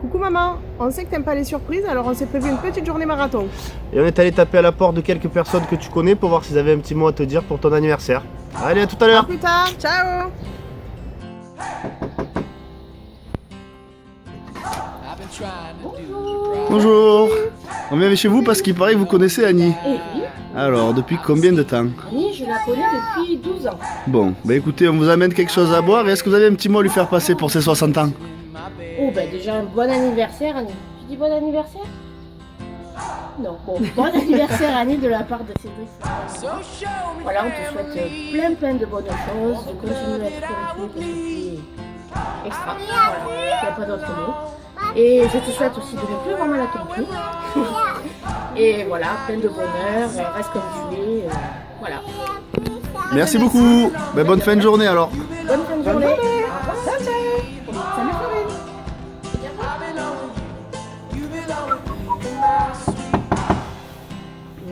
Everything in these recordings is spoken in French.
Coucou maman, on sait que t'aimes pas les surprises, alors on s'est prévu une petite journée marathon. Et on est allé taper à la porte de quelques personnes que tu connais pour voir s'ils avaient un petit mot à te dire pour ton anniversaire. Allez, à tout à À l'heure. plus tard, ciao. Bonjour. On vient chez vous parce qu'il paraît que vous connaissez Annie. Eh oui, Alors, depuis combien de temps? Annie, je la connais depuis 12 ans. Bon, bah écoutez, on vous amène quelque chose à boire. Est-ce que vous avez un petit mot à lui faire passer pour ses 60 ans? Oh, ben déjà un bon anniversaire, Annie. Tu dis bon anniversaire? Non, bon anniversaire, Annie, de la part de Cédric. Voilà, on te souhaite plein de bonnes choses, de continuer à être comme tu es, parce que tu es extra. Voilà, il n'y a pas d'autre mot. Et je te souhaite aussi de ne plus avoir mal à ton cou. Et voilà, plein de bonheur, reste comme tu es. Voilà. Merci beaucoup. Bah, bonne fin de journée alors. Bonne fin de journée. Au revoir. Salut Florine.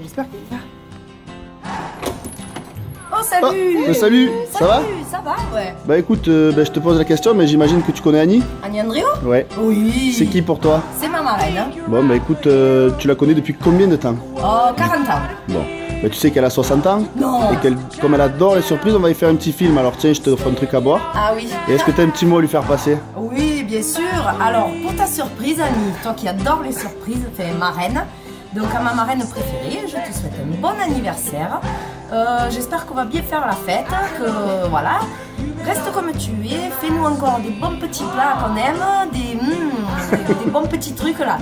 J'espère qu'il va. Oh salut Salut, ça va? Ça va, ouais. Bah écoute, je te pose la question, mais j'imagine que tu connais Annie? Annie Andréo? Ouais. Oui. C'est qui pour toi? C'est ma marraine. Hein. Bon, bah écoute, tu la connais depuis combien de temps? Oh, 40 ans. Bon, bah tu sais qu'elle a 60 ans? Non. Et qu'elle, comme elle adore les surprises, on va y faire un petit film. Alors tiens, je te offre un truc à boire. Ah oui. Et est-ce que tu as un petit mot à lui faire passer? Oui, bien sûr. Alors, pour ta surprise, Annie, toi qui adores les surprises, t'es marraine. Donc, à ma marraine préférée, je te souhaite un bon anniversaire. J'espère qu'on va bien faire la fête, que voilà. Reste comme tu es, fais-nous encore des bons petits plats qu'on aime, des bons petits trucs là.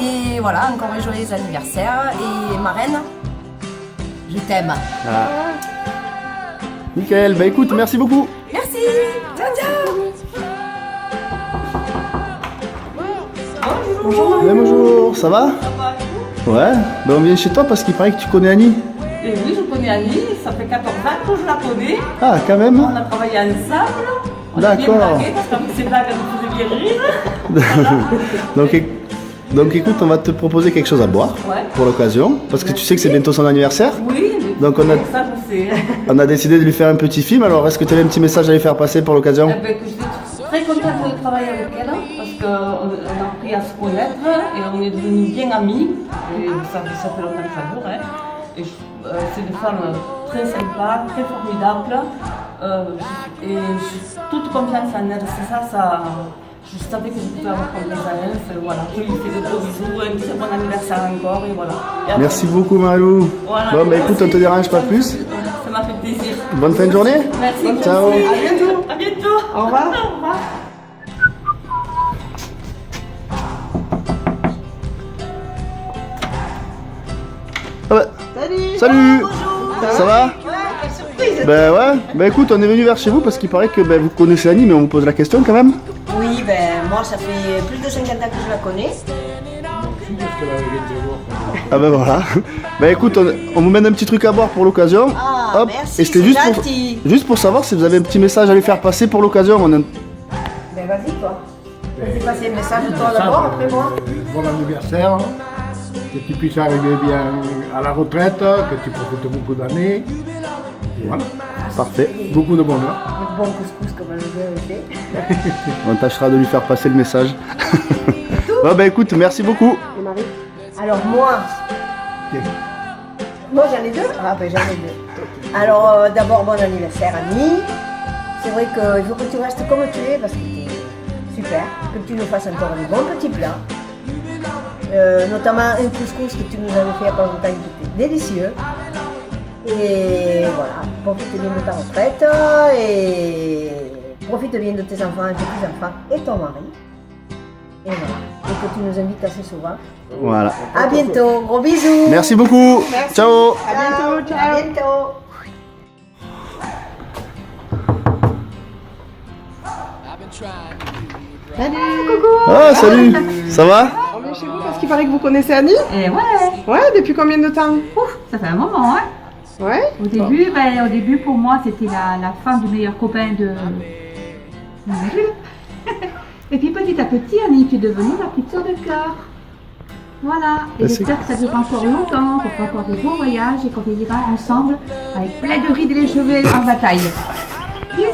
Et voilà, encore un joyeux anniversaire. Et marraine, je t'aime. Ah. Nickel, bah écoute, merci beaucoup. Merci. Ciao, ciao. Bonjour. Bonjour, ça va? Ouais, bah on vient chez toi parce qu'il paraît que tu connais Annie. Et oui, je connais Annie, ça fait 14 ans que je la connais. Ah, quand même. On a travaillé ensemble. On a bien D'accord. blagué, parce qu'avec ces blagues, elle nous faisait bien rire. donc écoute, on va te proposer quelque chose à boire Ouais. pour l'occasion, parce que tu sais que c'est bientôt son anniversaire. Oui, Donc on a, ça je sais. on a décidé de lui faire un petit film. Alors est-ce que tu as un petit message à lui faire passer pour l'occasion? Eh ben, que je suis très contente de travailler avec elle, parce qu'on a appris à se connaître et on est devenus bien amis. Et ça fait longtemps que ça dure. Hein. Et c'est une femme très sympa, très formidable. Et j'ai toute confiance en elle. C'est ça, je savais que je pouvais avoir confiance en elle. Voilà, je lui fais de gros bisous, un très bon anniversaire encore. Et voilà. Et après, Merci beaucoup Marilou. Voilà, Bon bah écoute, on te dérange pas plus. Ça m'a fait plaisir. Bonne fin de journée. Merci. Ciao. À bientôt. À bientôt. Au revoir. Au revoir. Ah bah, salut. Ça va? Ben ouais, bah écoute, on est venu vers chez vous parce qu'il paraît que vous connaissez Annie, mais on vous pose la question quand même. Oui, ben moi ça fait plus de 50 ans que je la connais. Ah ben voilà. Bah écoute, on vous mène un petit truc à boire pour l'occasion. Ah, merci, et c'était c'est gentil. juste pour savoir si vous avez un petit message à lui faire passer pour l'occasion. Ben vas-y toi. Vas-y passer le message toi d'abord, après moi. Bon anniversaire, que tu puisses arriver bien à la retraite, que tu profites beaucoup d'années. Voilà, Parfait. beaucoup de bonheur. Le bon couscous comme elle le fait. On tâchera de lui faire passer le message. Bon bah écoute, merci beaucoup. Et Marie. Alors moi j'en ai deux. Ah ben j'en ai deux. Alors d'abord bon anniversaire Annie. C'est vrai qu'il faut que tu restes comme tu es parce que c'est super. Que tu nous fasses encore des bons petits plats. Notamment un couscous que tu nous avais fait il y a pas longtemps qui était délicieux. Et voilà, profite bien de ta retraite et profite bien de tes enfants et tes petits-enfants et ton mari. Et voilà, et que tu nous invites assez souvent. Voilà. À bientôt, gros bisous. Merci beaucoup. Ciao. À bientôt, ciao. À bientôt. Salut. Coucou. Ah salut. Ça va? On vient chez vous parce qu'il paraît que vous connaissez Annie. Et ouais, Ouais, depuis combien de temps? ouf, ça fait un moment, hein. Ouais. Au début, pour moi, c'était la fin du meilleur copain de Jules. Et puis petit à petit, Annie, tu es devenue ma petite sœur de cœur. Voilà. Et Bah, j'espère que ça dure encore longtemps, qu'on fera encore des beaux voyages et qu'on vivra ensemble avec plein de rides et les cheveux en bataille. Bisous.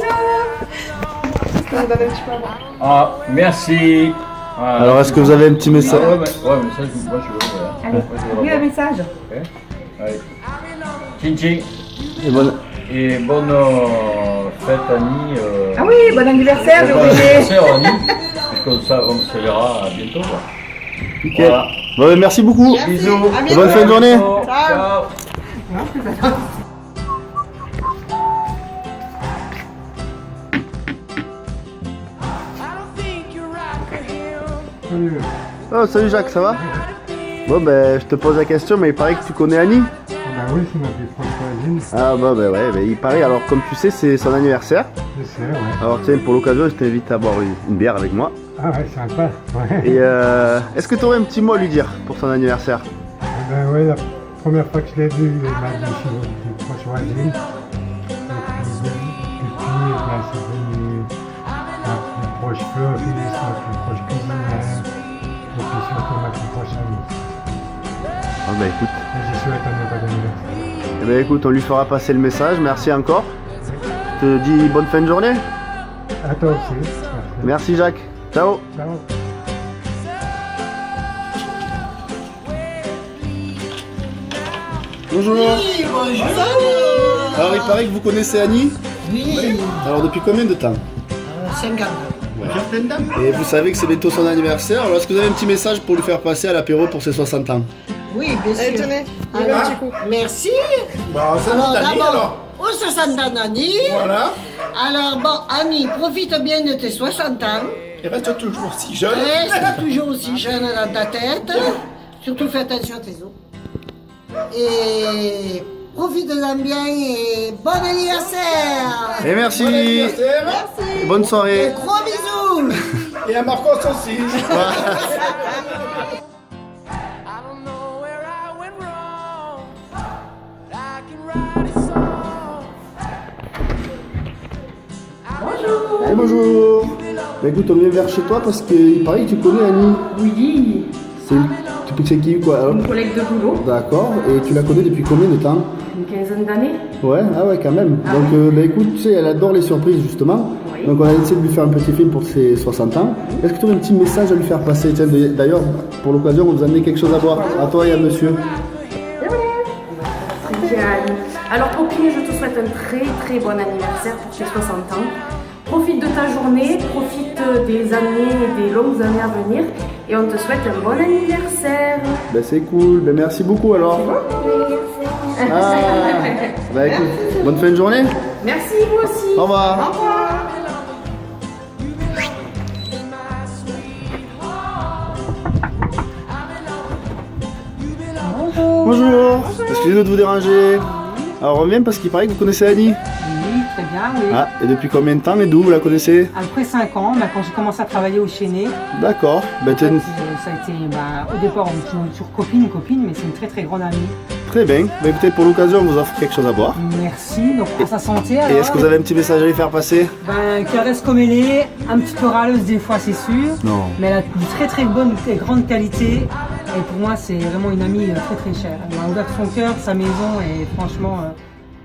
Ça vous donne un petit peu à boire. Ah, merci. Alors, est-ce que vous avez un petit message? Ouais, mais ça, moi je veux. Ouais. Allez, oui, un message. Ok. Allez. Tching tching. Et bonne... Et bonne fête Annie. Ah oui, bon anniversaire, j'ai Bon oublié. anniversaire Annie. Et comme ça, on se verra bientôt. Quoi. Nickel. Voilà. Bon, ben, merci beaucoup. Bisous. Et bonne fin de journée. Ciao. Oh, salut Jacques, ça va? Bon, ben, je te pose la question, mais il paraît que tu connais Annie? Ben oui, c'est ma plus proche voisine. Ah, bah, ben ouais, ben, il paraît. Alors, comme tu sais, c'est son anniversaire. Je sais, ouais. Alors, tiens, pour l'occasion, je t'invite à boire une bière avec moi. Ah ouais, sympa. Ouais. Et est-ce que tu aurais un petit mot à lui dire pour son anniversaire? Ben ouais, la première fois que je l'ai vu, il m'a dit je suis votre plus proche voisine. Et puis, ben, c'est devenu ma plus proche fleuriste, ma plus proche cuisinière. Et puis surtout ma plus proche amie. Ah, bah écoute. Et je souhaite un bon anniversaire. Eh ben écoute, on lui fera passer le message. Merci encore. Je te dis bonne fin de journée. À toi aussi. Merci Jacques. Ciao. Ciao. Bonjour. Oui, bonjour. Alors il paraît que vous connaissez Annie? Oui. Alors depuis combien de temps? 50 ans. Ouais. Et vous savez que c'est bientôt son anniversaire. Alors est-ce que vous avez un petit message pour lui faire passer à l'apéro pour ses 60 ans? Oui, bien sûr. Tenez, Alors, un petit coup. merci. Bon, Alors d'abord, aux 60 ans d'Annie. Voilà. Alors bon, Annie, profite bien de tes 60 ans. Et reste toujours si jeune. Reste toujours aussi jeune dans ta tête. Surtout fais attention à tes os. Et profite-en bien et bon anniversaire. Et merci. Bon anniversaire. Merci. Et bonne soirée. Et gros bisous. Et à Marcos aussi. Hey, bonjour. Bah écoute, on vient vers chez toi parce qu'il paraît que tu connais Annie. Oui, C'est qui quoi alors? une collègue de boulot, D'accord. Et tu la connais depuis combien de temps? une quinzaine d'années. Ouais, ah ouais quand même. Donc bah écoute, tu sais, elle adore les surprises justement. Oui. Donc on a essayé de lui faire un petit film pour ses 60 ans. Est-ce que tu aurais un petit message à lui faire passer? Tiens, d'ailleurs, pour l'occasion, on vous a amené quelque chose à boire. À toi et à monsieur. Alors copine, je te souhaite un très très bon anniversaire pour tes 60 ans. Profite de ta journée, profite des années, des longues années à venir et on te souhaite un bon anniversaire. Bah c'est cool, bah merci beaucoup alors. Ah, bah écoute, bonne fin de journée. Merci, vous aussi. Au revoir. Au revoir. Bonjour. Excusez-nous de vous déranger. Alors on vient parce qu'il paraît que vous connaissez Annie. Oui, très bien, oui. Ah, et depuis combien de temps et d'où vous la connaissez? Après 5 ans, quand j'ai commencé à travailler au Chénet, D'accord. Bah, ça a été, au départ, on était toujours copine, mais c'est une très très grande amie. très bien. Bah, écoutez, pour l'occasion, on vous offre quelque chose à boire. Merci, donc à sa santé. Et Alors, est-ce que vous avez un petit message à lui faire passer? qu'elle reste comme elle est, un petit peu râleuse des fois, c'est sûr. Non. Mais elle a une très très bonne et grande qualité. Et pour moi, c'est vraiment une amie très très chère. Elle m'a ouvert son cœur, sa maison, et franchement,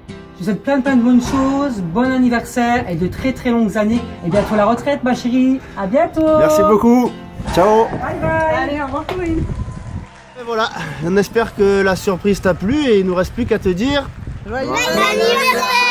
je vous souhaite plein de bonnes choses. Bon anniversaire et de très très longues années. Et bientôt la retraite, ma chérie. À bientôt. Merci beaucoup. Ciao. Bye bye. Allez, au revoir, Corinne. Et voilà, on espère que la surprise t'a plu et il nous reste plus qu'à te dire Joyeux anniversaire.